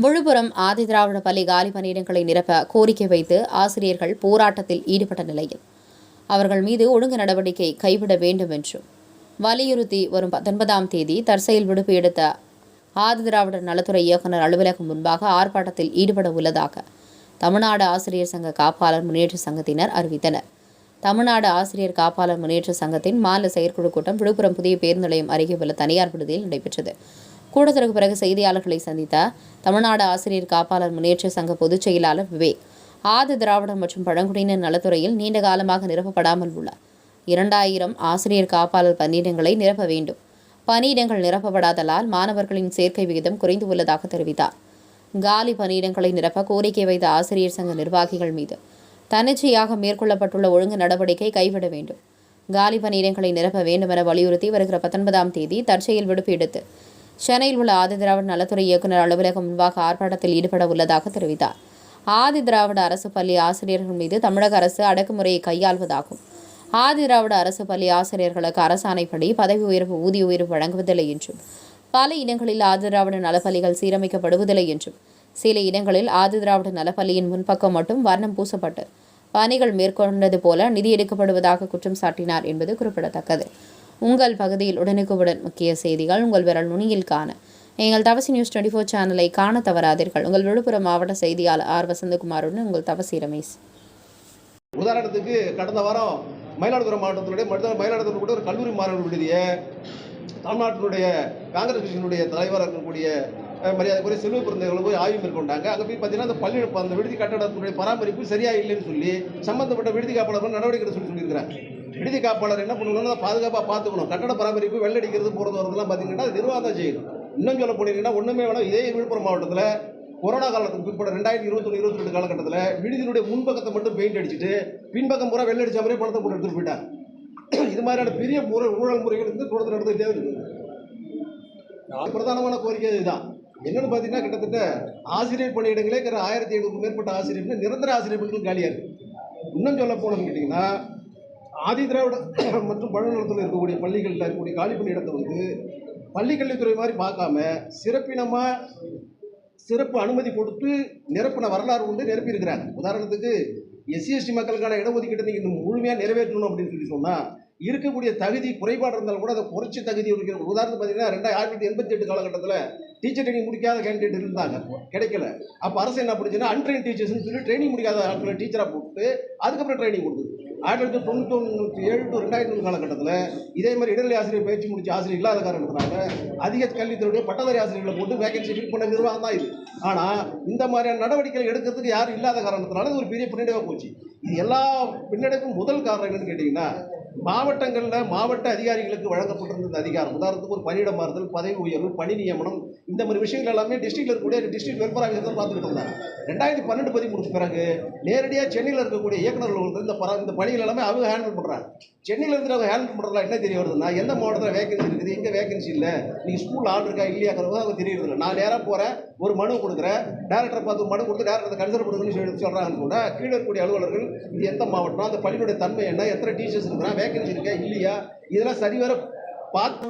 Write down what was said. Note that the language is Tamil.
விழுப்புரம் ஆதிதிராவிட பள்ளி காலி பணியிடங்களை நிரப்ப கோரிக்கை வைத்து ஆசிரியர்கள் போராட்டத்தில் ஈடுபட்ட நிலையில் அவர்கள் மீது ஒழுங்கு நடவடிக்கை கைவிட வேண்டும் என்றும் வலியுறுத்தி வரும் 19ஆம் தேதி தற்செயல் விடுப்பு எடுத்த ஆதிதிராவிடர் நலத்துறை இயக்குநர் அலுவலகம் முன்பாக ஆர்ப்பாட்டத்தில் ஈடுபட உள்ளதாக தமிழ்நாடு ஆசிரியர் சங்க காப்பாளர் முன்னேற்ற சங்கத்தினர் அறிவித்தனர். தமிழ்நாடு ஆசிரியர் காப்பாளர் முன்னேற்ற சங்கத்தின் மாநில செயற்குழு கூட்டம் விழுப்புரம் புதிய பேருந்து நிலையம் அருகே உள்ள தனியார் விடுதியில் நடைபெற்றது. கூட்டத்திற்கு பிறகு செய்தியாளர்களை சந்தித்த தமிழ்நாடு ஆசிரியர் காப்பாளர் முன்னேற்ற சங்க பொதுச் செயலாளர் விவேக், ஆதி திராவிடர் மற்றும் பழங்குடியினர் நலத்துறையில் நீண்ட காலமாக நிரப்பப்படாமல் உள்ள 2000 ஆசிரியர் காப்பாளர் பணியிடங்களை நிரப்ப வேண்டும். பணியிடங்கள் நிரப்பப்படாததால் மாணவர்களின் சேர்க்கை விகிதம் குறைந்து உள்ளதாக தெரிவித்தார். காலி பணியிடங்களை நிரப்ப கோரிக்கை வைத்த ஆசிரியர் சங்க நிர்வாகிகள் மீது தன்னிச்சையாக மேற்கொள்ளப்பட்டுள்ள ஒழுங்கு நடவடிக்கை கைவிட வேண்டும். காலி பணியிடங்களை நிரப்ப வேண்டும் என வலியுறுத்தி வருகிற 19ஆம் தேதி தற்செயல் விடுப்பு எடுத்து சென்னையில் உள்ள ஆதிதிராவிட நலத்துறை இயக்குநர் அலுவலகம் முன்பாக ஆர்ப்பாட்டத்தில் ஈடுபட உள்ளதாக தெரிவித்தார். ஆதிதிராவிட அரசு பள்ளி ஆசிரியர்கள் மீது தமிழக அரசு அடக்குமுறையை கையாள்வதாகும். ஆதிதிராவிட அரசு பள்ளி ஆசிரியர்களுக்கு அரசாணைப்படி பதவி உயர்வு ஊதிய உயர்வு வழங்குவதில்லை என்றும், பல இடங்களில் ஆதிதிராவிட நலப்பள்ளிகள் சீரமைக்கப்படுவதில்லை என்றும், சில இடங்களில் ஆதிதிராவிட நலப்பள்ளியின் முன்பக்கம் மட்டும் வர்ணம் பூசப்பட்டு பணிகள் மேற்கொண்டது போல நிதி எடுக்கப்படுவதாக குற்றம் சாட்டினார் என்பது குறிப்பிடத்தக்கது. உங்கள் பகுதியில் உடனுக்குடன் முக்கிய செய்திகள் உங்கள் விரல் நுனியில் காண எங்கள் தவசி நியூஸ் 24 சேனலை காண தவறாதீர்கள். உங்கள் விழுப்புரம் மாவட்ட செய்தியாளர் ஆர். வசந்தகுமாருடன் உங்கள் தவசி ரமேஷ். உதாரணத்துக்கு கடந்த வாரம் மயிலாடுதுறை மாவட்டத்தினுடைய மயிலாடுதுறை கூட ஒரு கல்லூரி மாணவர் விடுதியை தமிழ்நாட்டினுடைய காங்கிரஸ் கட்சியினுடைய தலைவராக இருக்கக்கூடிய மரியாதைக்குரிய செல்வ பிறந்தவர்களும் போய் ஆய்வு மேற்கொண்டாங்க. அங்கே போய் பார்த்தீங்கன்னா அந்த விடுதி கட்டடத்தினுடைய பராமரிப்பு சரியாக இல்லைன்னு சொல்லி சம்பந்தப்பட்ட விடுதி காப்பாளர் நடவடிக்கை சொல்லியிருக்கிறாங்க. விடுதி காப்பாளர் என்ன பண்ணணும்னா பாதுகாப்பாக பார்த்துக்கணும். கட்டட பராமரிப்பு வெள்ளடிக்கிறது போகிறது வரதெல்லாம் பார்த்தீங்கன்னா நிர்வாகம் தான் செய்யணும். இன்னும் சொல்ல போனீங்கன்னா ஒன்றுமே வேணும். இதே விழுப்புரம் மாவட்டத்தில் கொரோனா காலத்துக்கு பிற்பட 2021-22 காலகட்டத்தில் விடுதியினுடைய முன்பக்கத்தை மட்டும் பெயிண்ட் அடிச்சுட்டு பின்பக்கம் பூரா வெள்ளடிச்ச மாதிரியே பணத்தை போட்டு எடுத்துகிட்டு போயிட்டாங்க. இது மாதிரியான பெரிய ஊழல் முறைகள் இருந்து தொடர்ந்து நடந்துகிட்டே இருக்குது. பிரதானமான கோரிக்கை இதுதான். என்னென்னு பார்த்தீங்கன்னா கிட்டத்தட்ட ஆசிரியர் பணியிடங்களே 1700க்கும் மேற்பட்ட ஆசிரியர்கள் நிரந்தர ஆசிரியர் பணிகள் காலியாக இருக்குது. இன்னும் சொல்ல போனோம்னு கேட்டிங்கன்னா ஆதிதிராவிட மற்றும் பழங்குடியினத்தில் இருக்கக்கூடிய பள்ளிகளில் இருக்கக்கூடிய காலி பணியிடத்தை பள்ளிக்கல்வித்துறை மாதிரி பார்க்காம சிறப்பு அனுமதி கொடுத்து நிரப்பின வரலாறு உண்டு, நிரப்பியிருக்கிறாங்க. உதாரணத்துக்கு SC/ST மக்களுக்கான இடஒதுக்கீட்டை நீங்கள் இன்னும் முழுமையாக நிறைவேற்றணும் அப்படின்னு சொன்னால் இருக்கக்கூடிய தகுதி குறைபாடு இருந்தாலும் கூட அதை குறைச்சி தகுதி இருக்கிற உதாரணத்துக்கு பார்த்தீங்கன்னா 1988 காலகட்டத்தில் டீச்சர் ட்ரைனிங் முடிக்காத கேண்டிடேட் இருந்தாங்க, கிடைக்கல. அப்போ அரசு என்ன பண்ணுச்சுன்னா அன்ட்ரெயின் டீச்சர்ஸ்னு சொல்லி ட்ரைனிங் முடிக்காத ஆட்களை டீச்சராக போட்டு அதுக்கப்புறம் ட்ரைனிங் கொடுக்குது. 1997-2002 காலகட்டத்தில் இதே மாதிரி இடைநிலை ஆசிரியர் பயிற்சி முடிச்ச ஆசிரியர் இல்லாத காரணத்தினால அதிக கல்வித்துறையுடைய பட்டதாரி ஆசிரியர்களை போட்டு வேகன்சி ஃபில் பண்ண நிர்வாகம் தான் இது. ஆனால் இந்த மாதிரியான நடவடிக்கைகள் எடுக்கிறதுக்கு யாரும் இல்லாத காரணத்தினால இது ஒரு பெரிய பின்னடைவாக போச்சு. இது எல்லா பின்னடைக்கும் முதல் காரணம் என்னன்னு கேட்டிங்கன்னா மாவட்டங்களில் மாவட்ட அதிகாரிகளுக்கு வழங்கப்பட்டிருந்த அதிகாரம். உதாரணத்துக்கு ஒரு பணியிட மாறுதல், பதவி உயர்வு, பணி நியமனம், இந்த மாதிரி விஷயங்கள் எல்லாமே டிஸ்ட்ரிக்டில் இருக்கக்கூடிய டிஸ்ட்ரிக்ட் வெல்ஃபேர் ஆஃபீஸர் தான் பார்த்துக்கிட்டு இருந்தாங்க. 2012 முடிச்ச பிறகு நேரடியாக சென்னையில் இருக்கக்கூடிய இயக்குநர்கள் இந்த பணிகள் எல்லாமே அவங்க ஹேண்டில் பண்ணுறாங்க. சென்னையில் இருந்து அவங்க ஹேண்டில் பண்ணுறதுல என்ன தெரிய வருதுன்னா எந்த மாவட்டத்தில் வேகன்சி இருக்குது, எங்கே வேகன்சி இல்லை, நீங்கள் ஸ்கூல் ஆள் இருக்கா இல்லையாங்கிறது அவங்க தெரியறதில்லை. நான் நேராக போகிறேன், ஒரு மனு கொடுக்குறேன், டேரக்டரை பார்த்து மனு கொடுத்து டேரக்டரை கன்சிடர் பண்ணுங்கன்னு சொல்கிறாங்கன்னு கூட கீழே இருக்கக்கூடிய அலுவலர்கள் இது எந்த மாவட்டம், அந்த பள்ளியுடைய தன்மை என்ன, எத்தனை டீச்சர்ஸ் இருக்கிறாங்க, வேகன்சி இருக்கா இல்லையா, இதெல்லாம் சரிவர பார்த்து